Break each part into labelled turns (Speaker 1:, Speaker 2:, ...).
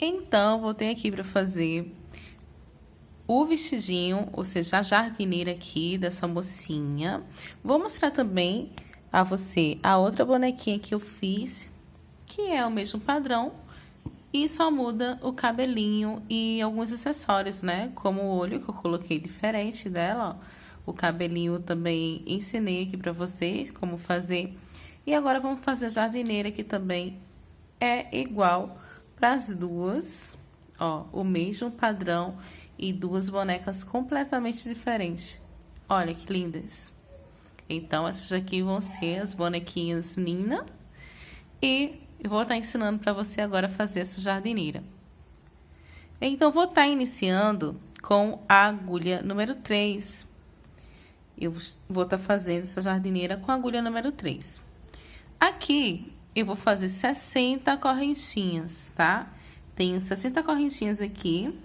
Speaker 1: Então, voltei aqui para fazer o vestidinho, ou seja, a jardineira aqui dessa mocinha. Vou mostrar também a você a outra bonequinha que eu fiz, que é o mesmo padrão, e só muda o cabelinho e alguns acessórios, né? Como o olho, que eu coloquei diferente dela, ó. O cabelinho também ensinei aqui pra vocês como fazer. E agora vamos fazer a jardineira, que também é igual para as duas, ó, o mesmo padrão e duas bonecas completamente diferentes. Olha que lindas! Então, essas aqui vão ser as bonequinhas Nina. E eu vou estar ensinando para você agora a fazer essa jardineira. Então, vou estar iniciando com a agulha número 3. Eu vou estar fazendo essa jardineira com a agulha número 3. Aqui, eu vou fazer 60 correntinhas, tá? Tenho 60 correntinhas aqui.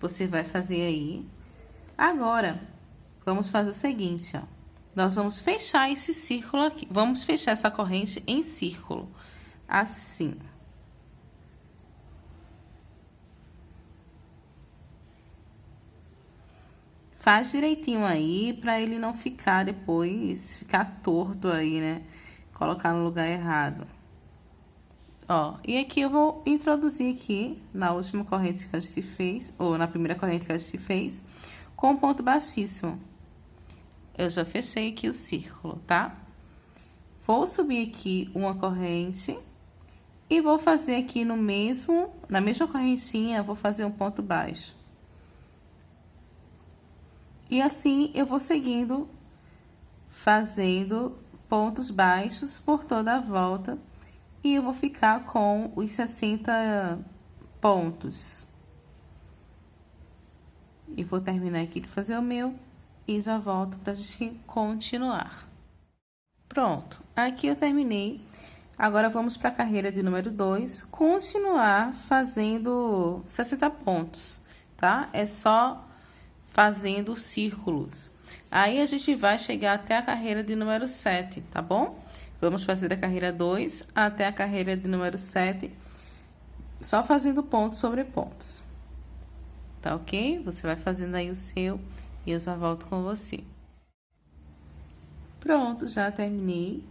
Speaker 1: Você vai fazer aí. Agora, vamos fazer o seguinte, ó. Nós vamos fechar esse círculo aqui. Vamos fechar essa corrente em círculo. Assim. Faz direitinho aí, pra ele não ficar depois, ficar torto aí, né? Colocar no lugar errado. Ó, e aqui eu vou introduzir aqui, na última corrente que a gente fez, ou na primeira corrente que a gente fez, com ponto baixíssimo. Eu já fechei aqui o círculo, tá? Vou subir aqui uma corrente e vou fazer aqui na mesma correntinha, vou fazer um ponto baixo. E assim eu vou seguindo, fazendo pontos baixos por toda a volta. E eu vou ficar com os 60 pontos. E vou terminar aqui de fazer o meu e já volto pra gente continuar. Pronto, aqui eu terminei. Agora vamos para a carreira de número 2, continuar fazendo 60 pontos, tá? É só fazendo círculos. Aí a gente vai chegar até a carreira de número 7, tá bom? Vamos fazer da carreira 2 até a carreira de número 7, só fazendo pontos sobre pontos. Tá ok? Você vai fazendo aí o seu e eu já volto com você. Pronto, já terminei.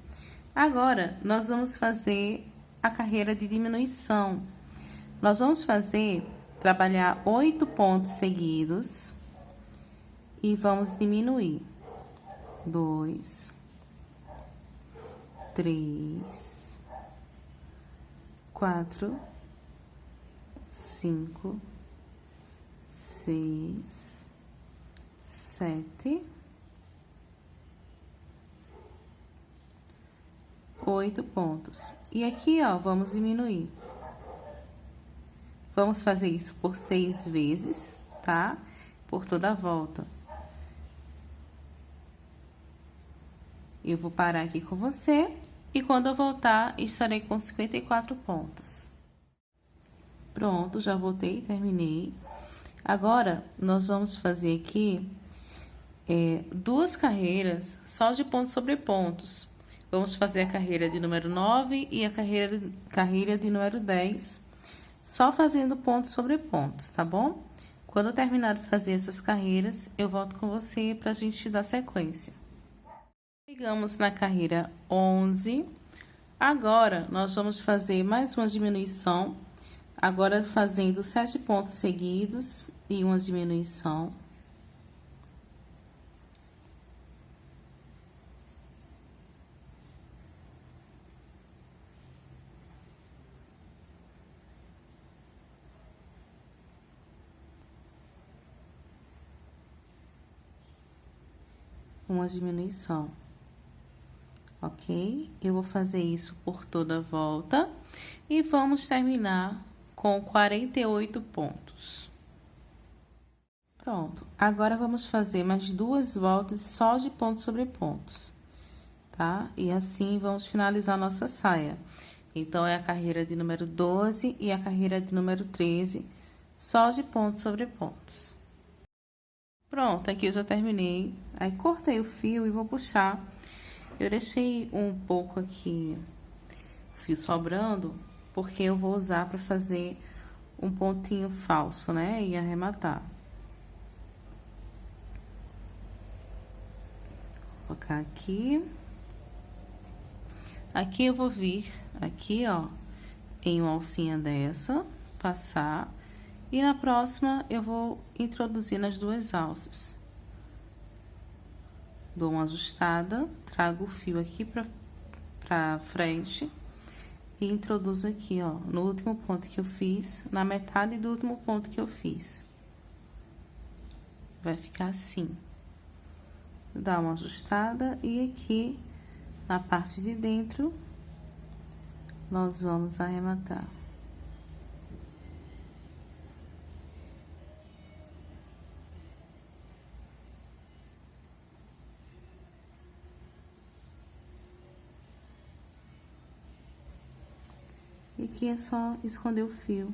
Speaker 1: Agora, nós vamos fazer a carreira de diminuição. Nós vamos trabalhar 8 pontos seguidos e vamos diminuir. 2, 3, 4, 5, 6, 7, 8 pontos. E aqui, ó, vamos diminuir. Vamos fazer isso por 6 vezes, tá? Por toda a volta. Eu vou parar aqui com você e quando eu voltar, estarei com 54 pontos. Pronto, já voltei, terminei. Agora, nós vamos fazer aqui duas carreiras só de pontos sobre pontos. Vamos fazer a carreira de número 9 e a carreira de número 10, só fazendo pontos sobre pontos, tá bom? Quando eu terminar de fazer essas carreiras, eu volto com você pra gente dar sequência. Chegamos na carreira 11. Agora, nós vamos fazer mais uma diminuição. Agora, fazendo 7 pontos seguidos e uma diminuição. Uma diminuição. Ok? Eu vou fazer isso por toda a volta e vamos terminar com 48 pontos. Pronto. Agora, vamos fazer mais 2 voltas só de pontos sobre pontos, tá? E assim, vamos finalizar a nossa saia. Então, é a carreira de número 12 e a carreira de número 13, só de pontos sobre pontos. Pronto, aqui eu já terminei. Aí, cortei o fio e vou puxar. Eu deixei um pouco aqui o fio sobrando, porque eu vou usar para fazer um pontinho falso, né? E arrematar. Vou colocar aqui. Aqui eu vou vir, aqui, ó, em uma alcinha dessa, passar. E na próxima, eu vou introduzir nas duas alças. Dou uma ajustada, trago o fio aqui pra frente. E introduzo aqui, ó, no último ponto que eu fiz, na metade do último ponto que eu fiz. Vai ficar assim. Dá uma ajustada e aqui, na parte de dentro, nós vamos arrematar. E aqui é só esconder o fio.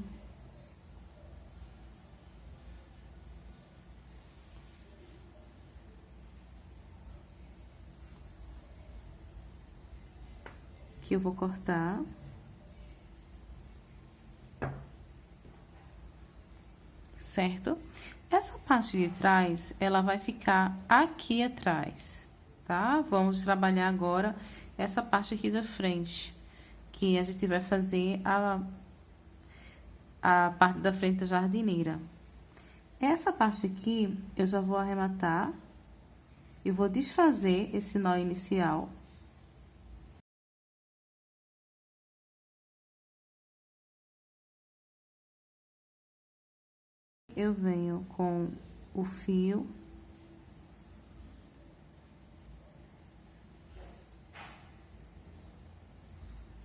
Speaker 1: Aqui eu vou cortar. Certo? Essa parte de trás, ela vai ficar aqui atrás, tá? Vamos trabalhar agora essa parte aqui da frente, que a gente vai fazer a parte da frente da jardineira. Essa parte aqui, eu já vou arrematar e vou desfazer esse nó inicial. Eu venho com o fio.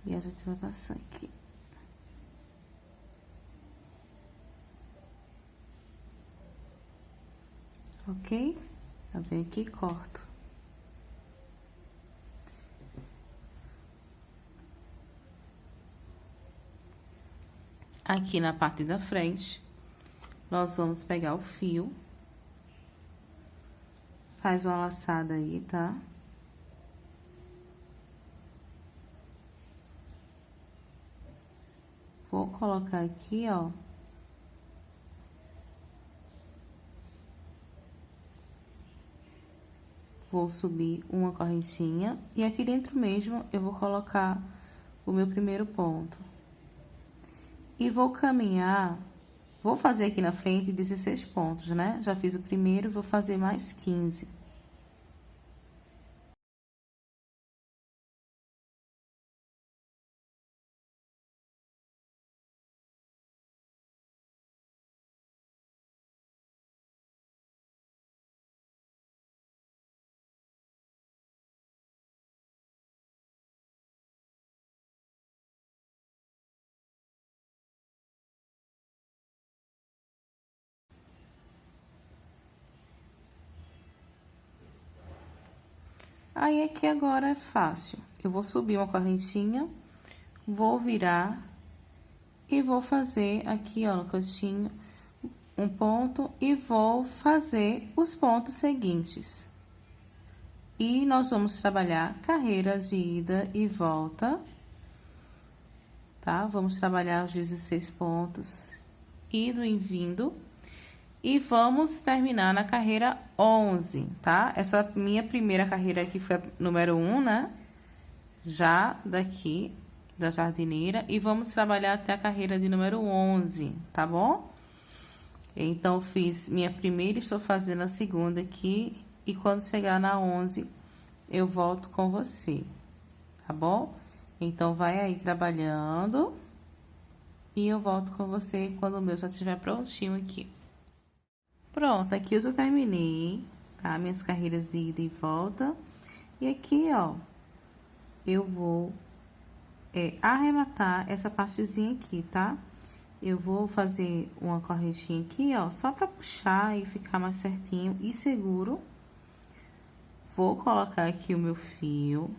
Speaker 1: E a gente vai passar aqui. Ok? Eu venho aqui e corto. Aqui na parte da frente, nós vamos pegar o fio. Faz uma laçada aí, tá? Vou colocar aqui, ó. Vou subir uma correntinha. E aqui dentro mesmo, eu vou colocar o meu primeiro ponto. E vou caminhar... Vou fazer aqui na frente 16 pontos, né? Já fiz o primeiro, vou fazer mais 15. Aí, aqui agora é fácil. Eu vou subir uma correntinha, vou virar e vou fazer aqui, ó, no cantinho, um ponto e vou fazer os pontos seguintes. E nós vamos trabalhar carreiras de ida e volta, tá? Vamos trabalhar os 16 pontos, indo e vindo. E vamos terminar na carreira 11, tá? Essa minha primeira carreira aqui foi a número 1, né? Já daqui, da jardineira. E vamos trabalhar até a carreira de número 11, tá bom? Então, eu fiz minha primeira, estou fazendo a segunda aqui. E quando chegar na 11, eu volto com você, tá bom? Então, vai aí trabalhando. E eu volto com você quando o meu já estiver prontinho aqui. Pronto, aqui eu já terminei, tá? Minhas carreiras de ida e volta. E aqui, ó, eu vou arrematar essa partezinha aqui, tá? Eu vou fazer uma correntinha aqui, ó, só pra puxar e ficar mais certinho e seguro. Vou colocar aqui o meu fio.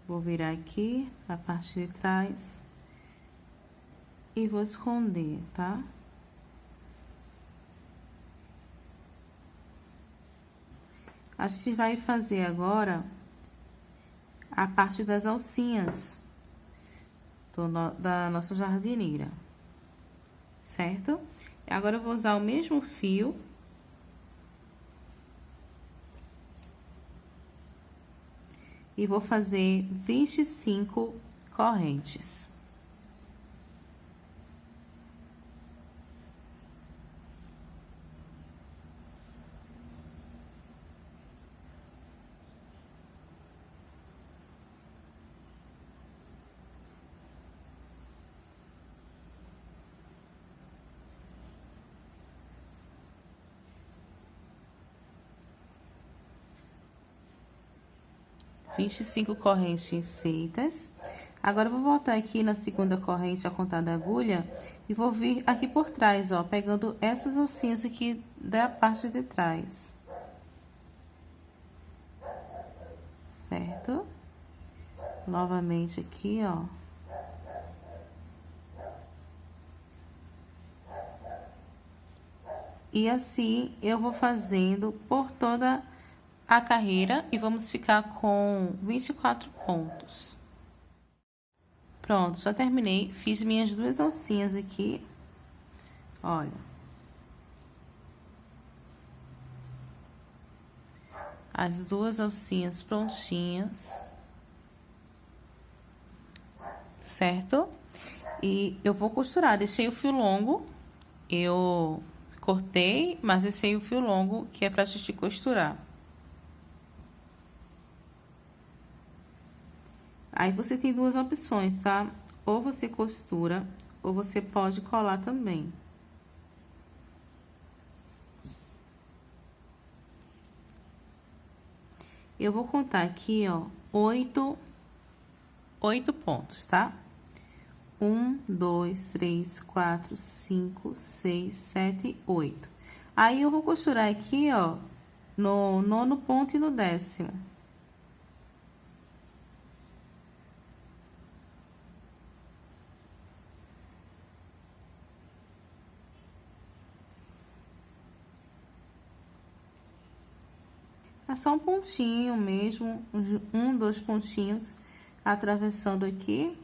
Speaker 1: Vou virar aqui a parte de trás. E vou esconder, tá? A gente vai fazer agora a parte das alcinhas, da nossa jardineira, certo? Agora, eu vou usar o mesmo fio. E vou fazer 25 correntes. Vinte e cinco correntes feitas. Agora, eu vou voltar aqui na segunda corrente a contar da agulha e vou vir aqui por trás, ó, pegando essas alcinhas aqui da parte de trás. Certo? Novamente aqui, ó. E assim, eu vou fazendo por toda a carreira e vamos ficar com 24 pontos. Pronto, já terminei. Fiz minhas duas alcinhas aqui. Olha. As duas alcinhas prontinhas. Certo? E eu vou costurar. Deixei o fio longo. Eu cortei, mas deixei o fio longo, que é pra gente costurar. Aí, você tem duas opções, tá? Ou você costura, ou você pode colar também. Eu vou contar aqui, ó, 8 pontos, tá? 1, 2, 3, 4, 5, 6, 7, 8. Aí, eu vou costurar aqui, ó, no 9º ponto e no 10º. É só um pontinho mesmo, dois pontinhos atravessando aqui,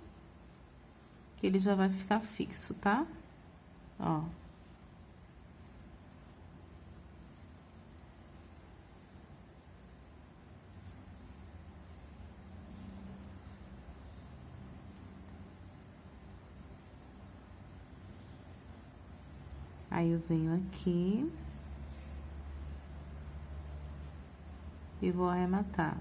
Speaker 1: que ele já vai ficar fixo, tá? Ó. Aí, eu venho aqui e vou arrematar.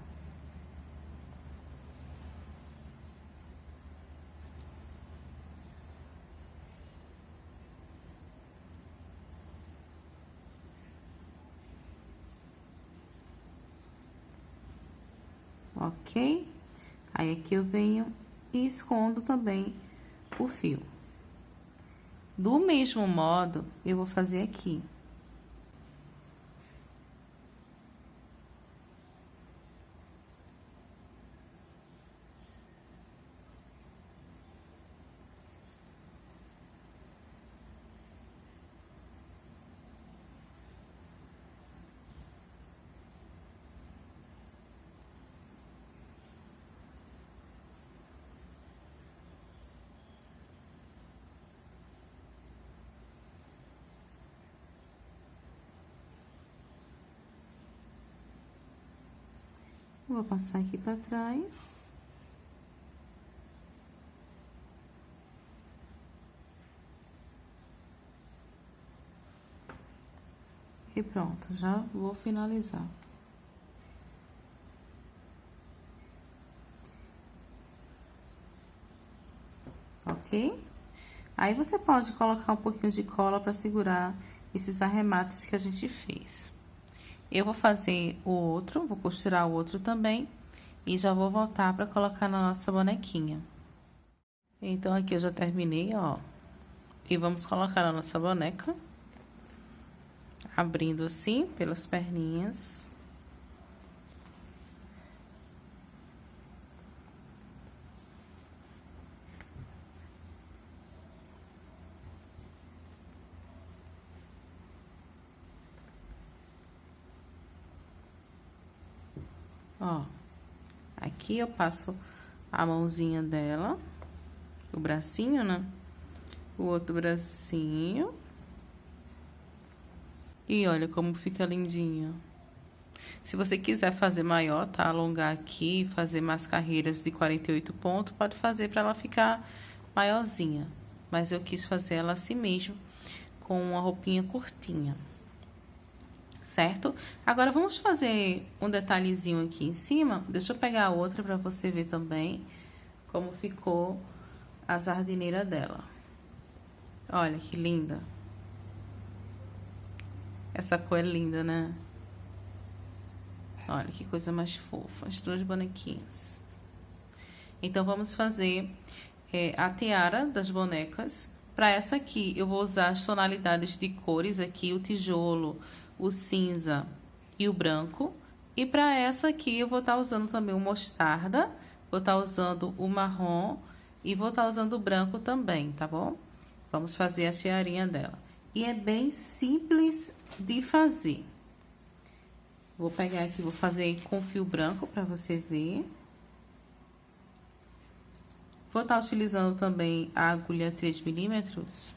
Speaker 1: Ok? Aí, aqui eu venho e escondo também o fio. Do mesmo modo, eu vou fazer aqui. Vou passar aqui pra trás. E pronto, já vou finalizar. Ok? Aí, você pode colocar um pouquinho de cola pra segurar esses arremates que a gente fez. Eu vou fazer o outro, vou costurar o outro também. E já vou voltar pra colocar na nossa bonequinha. Então, aqui eu já terminei, ó. E vamos colocar na nossa boneca. Abrindo assim, pelas perninhas. Ó. Aqui eu passo a mãozinha dela o bracinho, né? O outro bracinho. E olha como fica lindinho. Se você quiser fazer maior, tá? Alongar aqui, fazer mais carreiras de 48 pontos, pode fazer para ela ficar maiorzinha. Mas eu quis fazer ela assim mesmo, com uma roupinha curtinha. Certo? Agora, vamos fazer um detalhezinho aqui em cima. Deixa eu pegar a outra para você ver também como ficou a jardineira dela. Olha que linda. Essa cor é linda, né? Olha que coisa mais fofa, as duas bonequinhas. Então, vamos fazer a tiara das bonecas. Para essa aqui, eu vou usar as tonalidades de cores aqui, o tijolo, o cinza e o branco. E para essa aqui, eu vou estar usando também o mostarda, vou estar usando o marrom e vou estar usando o branco também, tá bom? Vamos fazer a tiarinha dela. E é bem simples de fazer. Vou pegar aqui, vou fazer com fio branco para você ver. Vou estar utilizando também a agulha 3 milímetros.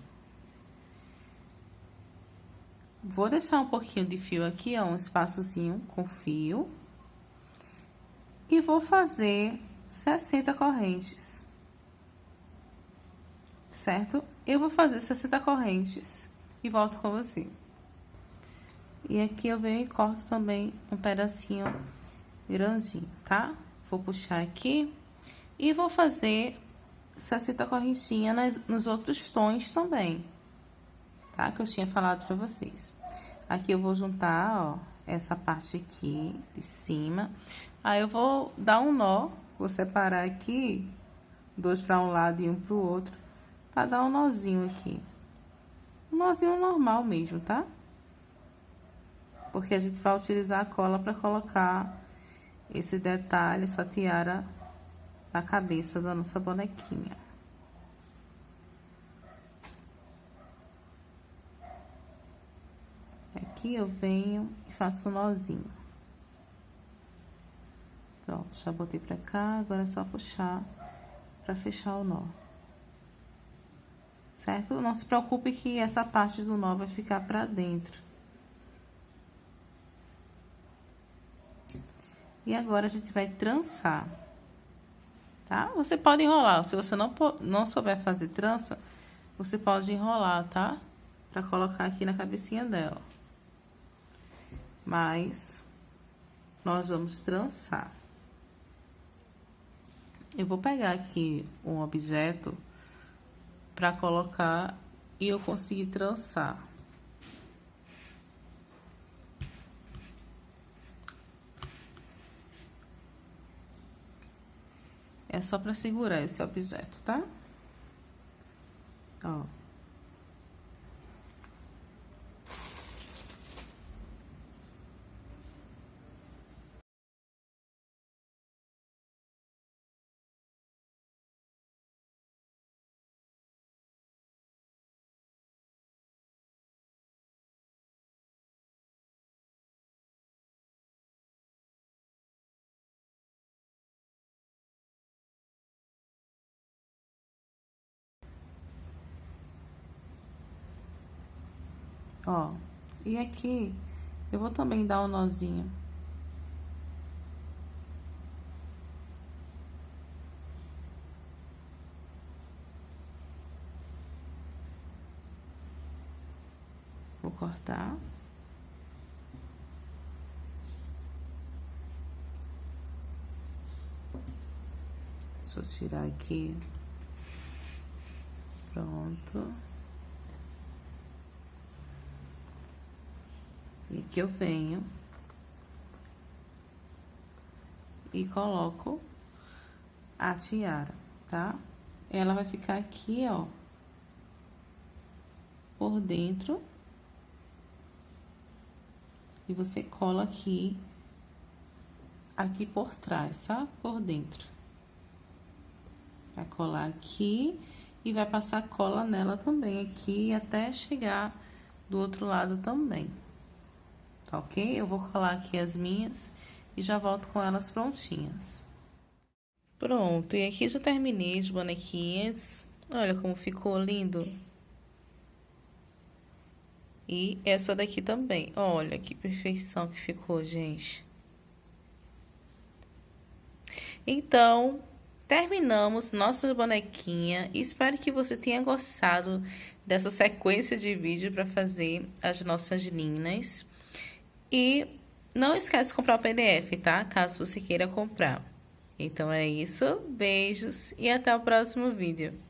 Speaker 1: Vou deixar um pouquinho de fio aqui, ó, um espaçozinho com fio. E vou fazer 60 correntes. Certo? Eu vou fazer 60 correntes e volto com você. E aqui eu venho e corto também um pedacinho grandinho, tá? Vou puxar aqui e vou fazer 60 correntinhas nos outros tons também, tá? Que eu tinha falado pra vocês. Aqui eu vou juntar, ó, essa parte aqui de cima. Aí eu vou dar um nó, vou separar aqui, 2 para um lado e 1 pro outro, pra dar um nozinho aqui. Um nozinho normal mesmo, tá? Porque a gente vai utilizar a cola para colocar esse detalhe, essa tiara na cabeça da nossa bonequinha. Aqui eu venho e faço um nozinho. Pronto, já botei pra cá, agora é só puxar pra fechar o nó. Certo? Não se preocupe que essa parte do nó vai ficar pra dentro. E agora a gente vai trançar, tá? Você pode enrolar, se você não souber fazer trança, você pode enrolar, tá? Pra colocar aqui na cabecinha dela. Mas, nós vamos trançar. Eu vou pegar aqui um objeto pra colocar e eu conseguir trançar. É só pra segurar esse objeto, tá? Ó. Ó, e aqui eu vou também dar um nozinho. Vou cortar. Deixa eu tirar aqui. Pronto. E aqui eu venho e coloco a tiara, tá? Ela vai ficar aqui, ó, por dentro. E você cola aqui por trás, tá? Por dentro. Vai colar aqui e vai passar cola nela também aqui até chegar do outro lado também. Tá ok? Eu vou colar aqui as minhas e já volto com elas prontinhas. Pronto, e aqui já terminei as bonequinhas. Olha como ficou lindo. E essa daqui também. Olha que perfeição que ficou, gente. Então, terminamos nossa bonequinha. Espero que você tenha gostado dessa sequência de vídeo para fazer as nossas linhas. E não esquece de comprar o PDF, tá? Caso você queira comprar. Então é isso. Beijos e até o próximo vídeo.